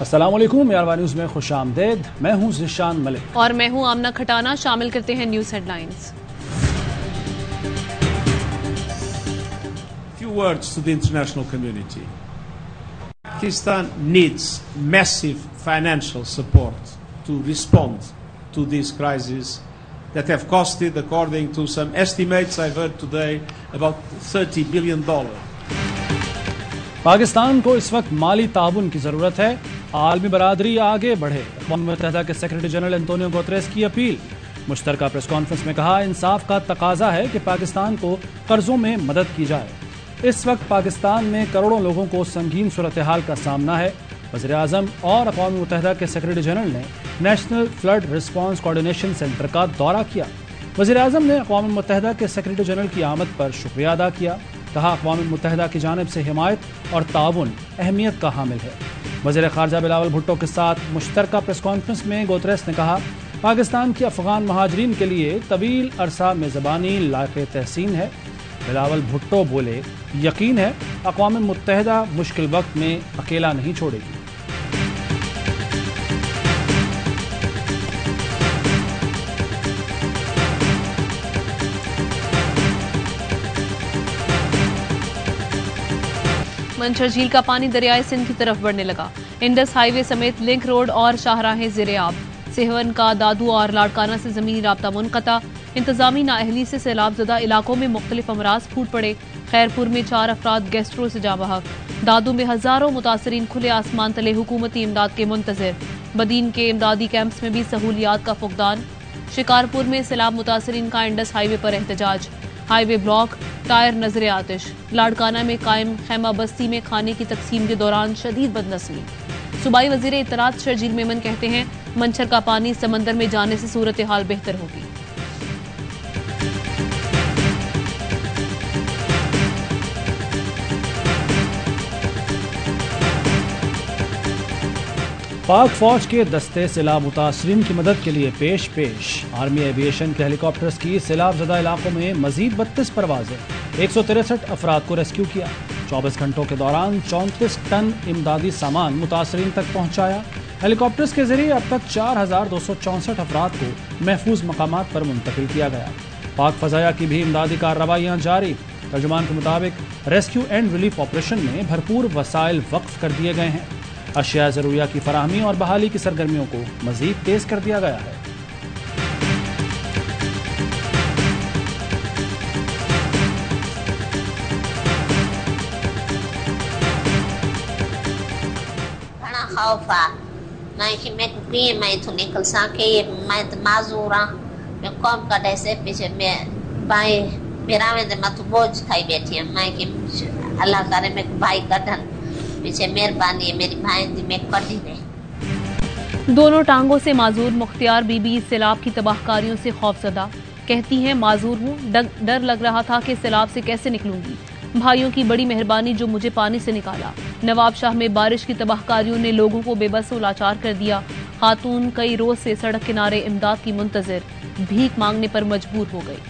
अस्सलाम वालेकुम, यारवा न्यूज़ में खुश आमदेद। मैं हूं ज़िशान मलिक और मैं हूं आमना खटाना। शामिल करते हैं news headlines. Few words to the international community. Pakistan needs massive financial support to respond to these crises that have costed, according to some estimates I've heard today, about $30 billion. Pakistan को इस वक्त माली ताउन की ज़रूरत है। आलमी बरादरी आगे बढ़े। अक़वाम मुत्तहिदा के सेक्रेटरी जनरल एंटोनियो गुतरेस की अपील। मुश्तरका प्रेस कॉन्फ्रेंस में कहा, इंसाफ का तकाजा है कि पाकिस्तान को कर्जों में मदद की जाए। इस वक्त पाकिस्तान में करोड़ों लोगों को संगीन सूरत हाल का सामना है। वज़ीर आज़म और अक़वाम मुत्तहिदा के सेक्रेटरी जनरल ने national flood response coordination centre का दौरा किया। वज़ीर आज़म ने अक़वाम मुत्तहिदा के सेक्रेटरी जनरल की आमद पर शुक्रिया अदा किया। कहा, अक़वाम मुत्तहिदा की जानिब से हिमायत और ताउन अहमियत का हामिल है। वज़ीर ख़ारजा बिलावल भुट्टो के साथ मुश्तरका प्रेस कॉन्फ्रेंस में गुतरेस ने कहा, पाकिस्तान की अफ़गान महाजरीन के लिए तवील अरसा मेज़बानी लायक़ तहसीन है। बिलावल भुट्टो बोले, यकीन है अक़वाम मुत्तहिदा मुश्किल वक्त में अकेला नहीं छोड़ेगी। मंछर झील का पानी दरियाए सिंध की तरफ बढ़ने लगा। इंडस हाईवे समेत लिंक रोड और शाहराहें ज़ेरे-आब। सेहवन का दादू और लाड़काना से ज़मीनी राब्ता मुनक़ता। इंतज़ामी नाअहली से सैलाबज़दा इलाकों में मुख्तलिफ अमराज फूट पड़े। खैरपुर में 4 अफराद गैस्ट्रो से जाँ बहक। दादू में हज़ारों मुतासरीन खुले आसमान तले हुकूमती इमदाद के मुंतज़िर। बदीन के इमदादी कैंप्स में भी सहूलियात का फुक़दान। शिकारपुर में सैलाब मुतासरीन का इंडस हाईवे पर एहतजाज। हाईवे ब्लॉक, टायर नजरे आतिश। लाड़काना में कायम खैमा बस्ती में खाने की तकसीम के दौरान शदीद बदनस्मी। सूबाई वज़ीर इत्तलात शर्जील मेमन कहते हैं, मंछर का पानी समंदर में जाने से सूरत हाल बेहतर होगी। पाक फौज के दस्ते सैलाब मुतासरीन की मदद के लिए पेश। आर्मी एविएशन के हेलीकॉप्टर्स की सैलाबज़दा इलाकों में मजीद 32 परवाजें। 163 अफराद को रेस्क्यू किया। 24 घंटों के दौरान 34 टन इमदादी सामान मुतासरीन तक पहुँचाया। हेलीकॉप्टर्स के जरिए अब तक 4264 अफराद को महफूज मकामात पर मुंतकिल किया गया। पाक फ़ज़ाया की भी इमदादी कार्रवाइयाँ जारी। तर्जुमान के मुताबिक रेस्क्यू एंड रिलीफ ऑपरेशन में भरपूर वसाइल वक्फ कर दिए गए हैं। अशिया ज़रूरिया की फराहमी और बहाली की सरगर्मियों को मज़ीद तेज़ कर दिया गया है। बड़ा खौफ आ मैं कि मैं कुकी मैं तो निकल सके। मैं तो माजूरा मैं कम कर से पीछे मैं भाई मेरा में मैं तो बोझ खाई बैठी है। मैं कि अल्लाह करे मैं भाई कटन पीछे मेहरबानी है मेरी भाई दी में कटी ने। दोनों टांगों से माजूर मुख्तियार बीबी सैलाब की तबाहकारियों से खौफजदा। कहती हैं, माजूर हूँ, डर लग रहा था कि सैलाब से कैसे निकलूंगी। भाइयों की बड़ी मेहरबानी जो मुझे पानी से निकाला। नवाब शाह में बारिश की तबाहकारियों ने लोगों को बेबस और लाचार कर दिया। खातून कई रोज से सड़क किनारे इमदाद की मुंतजिर, भीख मांगने पर मजबूर हो गई।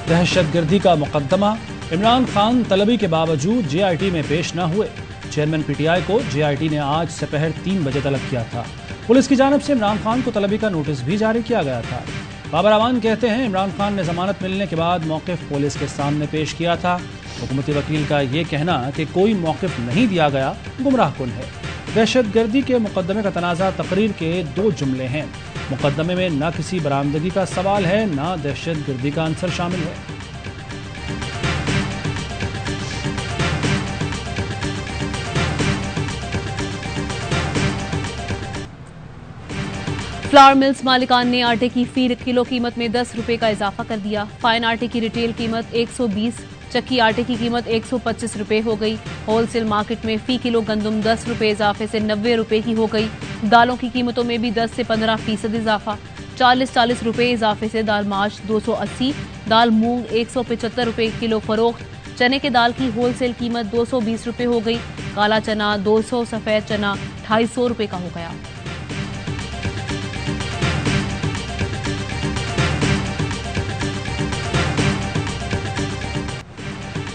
दहशतगर्दी का मुकदमा। इमरान खान तलबी के बावजूद JIT में पेश न हुए। चेयरमैन PTI को JIT ने आज दोपहर 3 बजे तलब किया था। पुलिस की जानिब से इमरान खान को तलबी का नोटिस भी जारी किया गया था। बाबर अवान कहते हैं, इमरान खान ने जमानत मिलने के बाद मौक़िफ़ पुलिस के सामने पेश किया था। हुकूमती वकील का ये कहना कि कोई मौक़िफ़ नहीं दिया गया गुमराहकुन है। दहशतगर्दी के मुकदमे का तनाज़ा तकरीर के 2 जुमले हैं। मुकदमे में न किसी बरामदगी का सवाल है, न दहशतगर्दी का अंसर शामिल है। फ्लावर मिल्स मालिकान ने आटे की फी किलो कीमत में 10 रुपए का इजाफा कर दिया। फाइन आटे की रिटेल कीमत 120, चक्की आटे की कीमत 125 रुपए हो गई। होलसेल मार्केट में फी किलो गंदम 10 रुपए इजाफे से 90 रुपए की हो गई। दालों की कीमतों में भी 10 से 15% इजाफा। 40 रुपए इजाफे से दाल माश 280, दाल मूंग 175 रुपए किलो फरोख्त। चने के दाल की होलसेल कीमत 220 रुपए हो गई। काला चना 200, सफेद चना 250 रुपए का हो गया।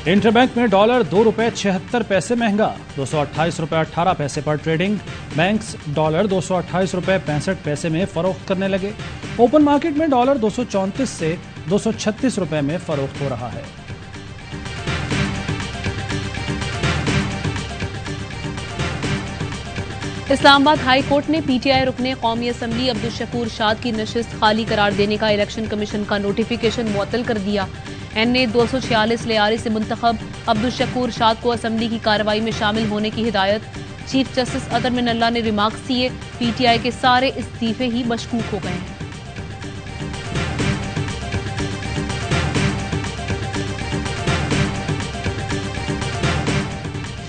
इंटरबैंक में डॉलर ₹2.76 महंगा, 228 रुपये 18 पैसे पर ट्रेडिंग। बैंक्स डॉलर 228 रुपये 65 पैसे में फरोख्त करने लगे। ओपन मार्केट में डॉलर 234 से 236 रुपये में फरोख्त हो रहा है। इस्लामाबाद हाई कोर्ट ने पीटीआई रुकने कौमी असम्बली अब्दुल शकूर शाद की नशिस्त खाली करार देने का इलेक्शन कमीशन का नोटिफिकेशन मुअत्तल कर दिया। एनए 246 लियारी से मुंतखब अब्दुल शकूर शाद को असम्बली की कार्रवाई में शामिल होने की हिदायत। चीफ जस्टिस अतर मिनल्ला ने रिमार्क्स दिए, पीटीआई के सारे इस्तीफे ही मशकूक हो गए हैं।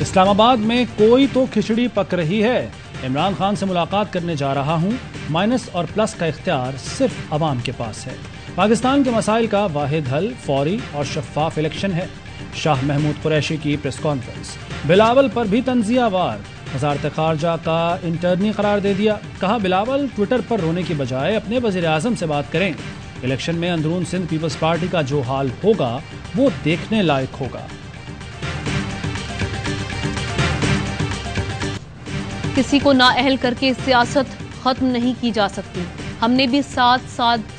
इस्लामाबाद में कोई तो खिचड़ी पक रही है। इमरान खान से मुलाकात करने जा रहा हूं, माइनस और प्लस का इख्तियार सिर्फ अवाम के पास है। पाकिस्तान के मसाइल का वाहिद हल फौरी और शफाफ इलेक्शन है। शाह महमूद कुरैशी की प्रेस कॉन्फ्रेंस। बिलावल पर भी तंजियावार, वज़ारत ख़ारजा का इंटर्नी करार दे दिया। कहा बिलावल ट्विटर पर रोने की बजाय अपने वज़ीर आज़म से बात करें। इलेक्शन में अंदरून सिंध पीपल्स पार्टी का जो हाल होगा वो देखने लायक होगा। किसी को नाअहल करके सियासत खत्म नहीं की जा सकती। हमने भी 7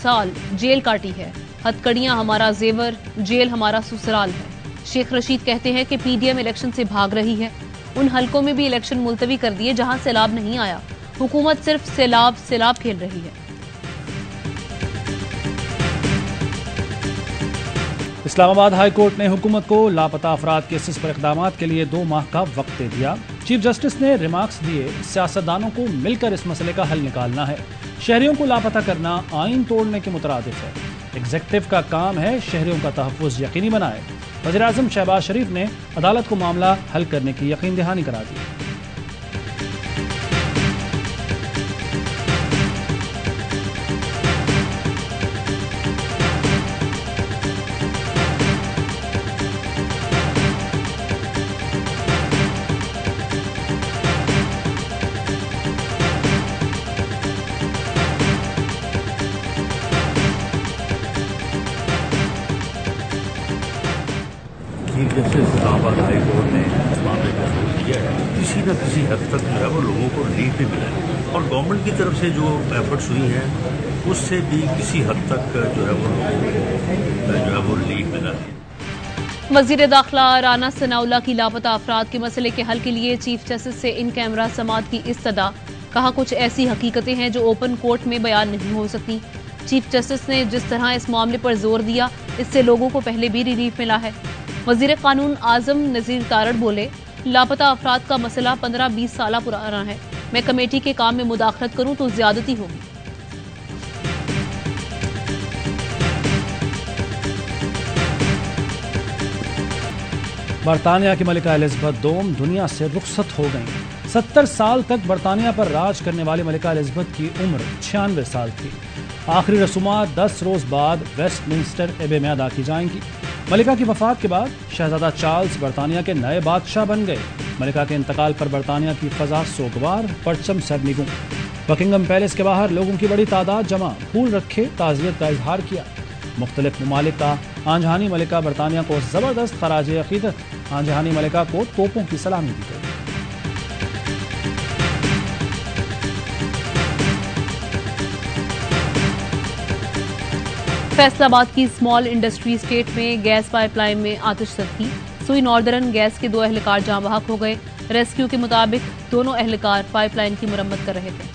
साल जेल काटी है। हथकड़ियां हमारा जेवर, जेल हमारा ससुराल है। शेख रशीद कहते हैं कि पीडीएम इलेक्शन से भाग रही है। उन हलकों में भी इलेक्शन मुलतवी कर दिए जहां सैलाब नहीं आया। हुकूमत सिर्फ सैलाब खेल रही है। इस्लामाबाद हाई कोर्ट ने हुकूमत को लापता अफराद केसेस पर इक़दामात के लिए 2 माह का वक्त दे दिया। चीफ जस्टिस ने रिमार्क्स दिए, सियासतदानों को मिलकर इस मसले का हल निकालना है। शहरियों को लापता करना आइन तोड़ने के मुतरादिफ है। एग्जीक्यूटिव का काम है शहरियों का तहफ़्फ़ुज़ यकीनी बनाए। वज़ीर आज़म शहबाज शरीफ ने अदालत को मामला हल करने की यकीन दहानी करा दी। Chief justice Islamabad high court ने इस मामले को शुरू किया है। किसी न किसी हद तक जो है वो लोगों को रिलीफ भी मिला है और गवर्नमेंट की तरफ से जो एफर्ट्स हुई हैं उससे भी किसी हद तक जो है वो लोगों को जो है वो रिलीफ मिला है। वजीर दाखिला राना सनाउल्लाह की लापता अफराद के मसले के हल के लिए चीफ जस्टिस से इन कैमरा समात की इस्तदा। कहा कुछ ऐसी हकीकतें हैं जो ओपन कोर्ट में बयान नहीं हो सकती। चीफ जस्टिस ने जिस तरह इस मामले पर जोर दिया, इससे लोगों को पहले भी रिलीफ मिला है। वजीर कानून आजम नजीर तारड़ बोले, लापता अफराद का मसला 15-20 साल पुराना है। मैं कमेटी के काम में मुदाखलत करूं तो ज्यादती होगी। बरतानिया की मलिका एलिज़ाबेथ II दुनिया से रुखसत हो गईं। 70 साल तक बरतानिया पर राज करने वाली मलिका एलिज़ाबेथ की उम्र 96 साल थी। आखिरी रसूमात 10 रोज बाद वेस्टमिंस्टर एबे में अदा की जाएंगी। मलिका की वफात के बाद शहजादा चार्ल्स बरतानिया के नए बादशाह बन गए। मलिका के इंतकाल पर बरतानिया की फजा सोगवार, परचम सरनिगुं। बकिंगम पैलेस के बाहर लोगों की बड़ी तादाद जमा, फूल रखे, ताज़ियत का इजहार किया। मुख्तलिफ ममालिक का आंजहानी मलिका बरतानिया को जबरदस्त खराज अकीदत। आंजहानी मलिका को तोपों की सलामी दी गई। फैसलाबाद की स्मॉल इंडस्ट्री स्टेट में गैस पाइपलाइन में आतिशज़दी। सुई नॉर्दर्न गैस के 2 एहलकार जाँ बहक हो गए। रेस्क्यू के मुताबिक दोनों एहलकार पाइपलाइन की मुरम्मत कर रहे थे।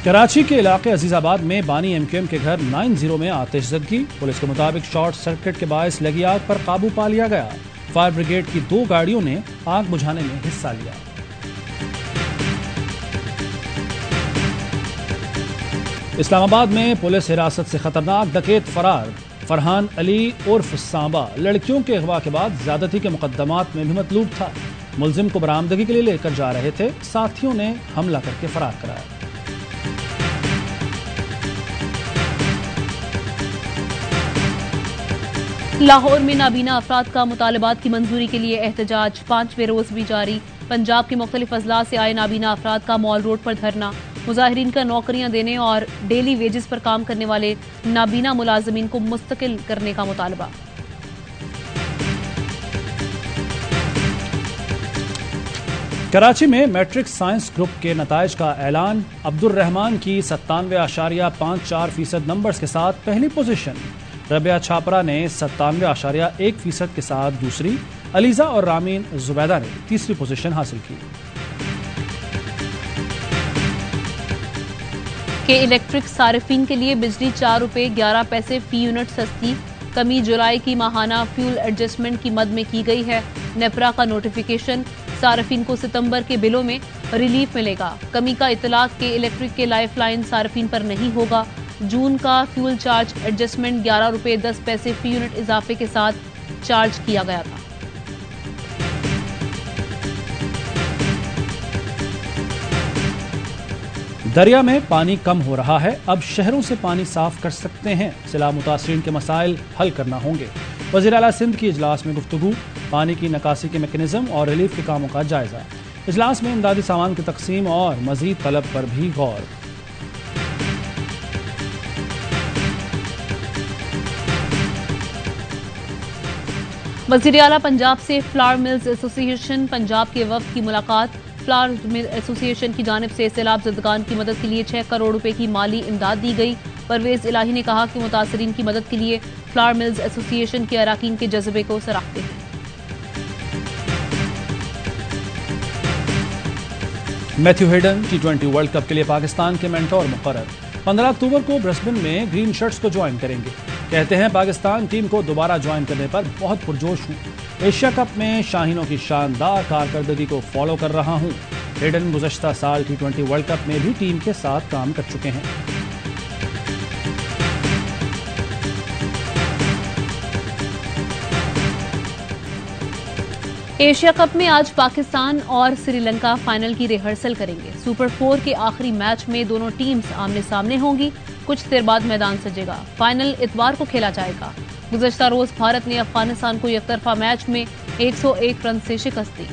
कराची के इलाके अजीजाबाद में बानी एमक्यूएम के घर 90 में आतिशज़दी। पुलिस के मुताबिक शॉर्ट सर्किट के बायस लगी आग पर काबू पा लिया गया। फायर ब्रिगेड की 2 गाड़ियों ने आग बुझाने में हिस्सा लिया। इस्लामाबाद में पुलिस हिरासत से खतरनाक डकैत फरार। फरहान अली उर्फ सांबा लड़कियों के अगवा के बाद ज्यादती के मुकदमात में भी मतलूब था। मुलजिम को बरामदगी के लिए लेकर जा रहे थे, साथियों ने हमला करके फरार कराया। लाहौर में नाबीना अफराद का मुतालबात की मंजूरी के लिए एहतजाज 5वें रोज भी जारी। पंजाब के मुख्तलिफ अजला से आए नाबीना अफराद का मॉल रोड पर धरना। मुजाहिरीन का नौकरियां देने और डेली वेजेस पर काम करने वाले नाबीना मुलाजमीन को मुस्तकिल करने का मुतालबा। कराची में मैट्रिक साइंस ग्रुप के नताइज का ऐलान। अब्दुल रहमान की 97.54% नंबर्स के साथ पहली पोजीशन। रबिया छापरा ने 97.1% के साथ दूसरी। अलीजा और रामीन जुबैदा ने तीसरी पोजीशन हासिल की। के इलेक्ट्रिक सारिफिन के लिए बिजली 4 रुपये 11 पैसे फी यूनिट सस्ती। कमी जुलाई की माहाना फ्यूल एडजस्टमेंट की मद में की गई है। नेपरा का नोटिफिकेशन। सार्फिन को सितंबर के बिलों में रिलीफ मिलेगा। कमी का इतलाक के इलेक्ट्रिक के लाइफलाइन सार्फिन पर नहीं होगा। जून का फ्यूल चार्ज एडजस्टमेंट 11 रुपये 10 पैसे फी यूनिट इजाफे के साथ चार्ज किया गया था। दरिया में पानी कम हो रहा है, अब शहरों से पानी साफ कर सकते हैं। जिला मुतासरीन के मसाइल हल करना होंगे। वज़ीर आला सिंध की इजलास में गुफ्तगू। पानी की निकासी के मैकेनिज्म और रिलीफ के कामों का जायजा। इजलास में इमदादी सामान की तकसीम और मजीद तलब पर भी गौर। वज़ीर आला पंजाब से फ्लावर मिल्स एसोसिएशन पंजाब के वफ़द की मुलाकात। फ्लावर मिल एसोसिएशन की जानिब से सैलाब ज़दगान की मदद के लिए 6 करोड़ रुपए की माली इमदाद दी गई। परवेज इलाही ने कहा कि मुतासरीन की मदद के लिए फ्लावर मिल्स एसोसिएशन के अराकीन के जज्बे को सराहते हैं। Matthew Hayden T20 world cup के लिए पाकिस्तान के मेंटोर मुकर्रर। 15 अक्टूबर को ब्रिस्बेन में ग्रीन शर्ट्स को ज्वाइन करेंगे। कहते हैं पाकिस्तान टीम को दोबारा ज्वाइन करने पर बहुत पुरजोश हूँ। एशिया कप में शाहीनों की शानदार कारकर्दगी को फॉलो कर रहा हूँ। हेडन गुज़श्ता साल T20 वर्ल्ड कप में भी टीम के साथ काम कर चुके हैं। एशिया कप में आज पाकिस्तान और श्रीलंका फाइनल की रिहर्सल करेंगे। सुपर 4 के आखिरी मैच में दोनों टीम्स आमने सामने होंगी। कुछ देर बाद मैदान सजेगा। फाइनल इतवार को खेला जाएगा। गुज़श्ता रोज भारत ने अफगानिस्तान को एकतरफा मैच में 101 रन से शिकस्त दी।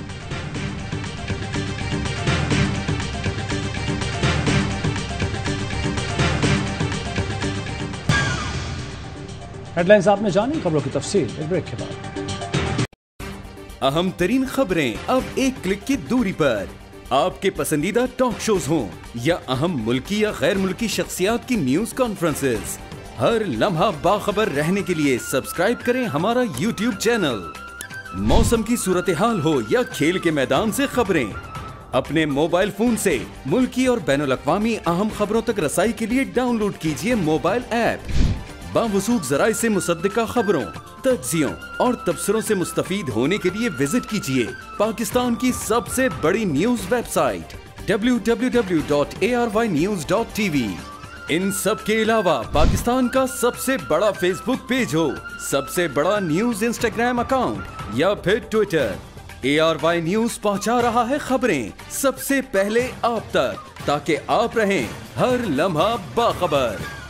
हेडलाइंस आपने जानी, खबरों की तफसील एक ब्रेक के बाद। अहम तरीन खबरें अब एक क्लिक की दूरी पर। आपके पसंदीदा टॉक शोज हों या अहम मुल्की या गैर मुल्की शख्सियात की न्यूज कॉन्फ्रेंसेस, हर लम्हा बाखबर रहने के लिए सब्सक्राइब करें हमारा YouTube चैनल। मौसम की सूरत हाल हो या खेल के मैदान से खबरें, अपने मोबाइल फोन से मुल्की और बैनुल अक़वामी अहम खबरों तक रसाई के लिए डाउनलोड कीजिए मोबाइल ऐप। बावसूख ज़राए से मुसद्दिका खबरों, तज्ज़ियों और तबसरों से मुस्तफीद होने के लिए विजिट कीजिए पाकिस्तान की सबसे बड़ी न्यूज वेबसाइट www.arYnews.tv। इन सब के अलावा पाकिस्तान का सबसे बड़ा फेसबुक पेज हो, सबसे बड़ा न्यूज इंस्टाग्राम अकाउंट या फिर ट्विटर, ARY न्यूज पहुंचा रहा है खबरें सबसे पहले आप तक, ताकि आप रहें हर लम्हा बाखबर।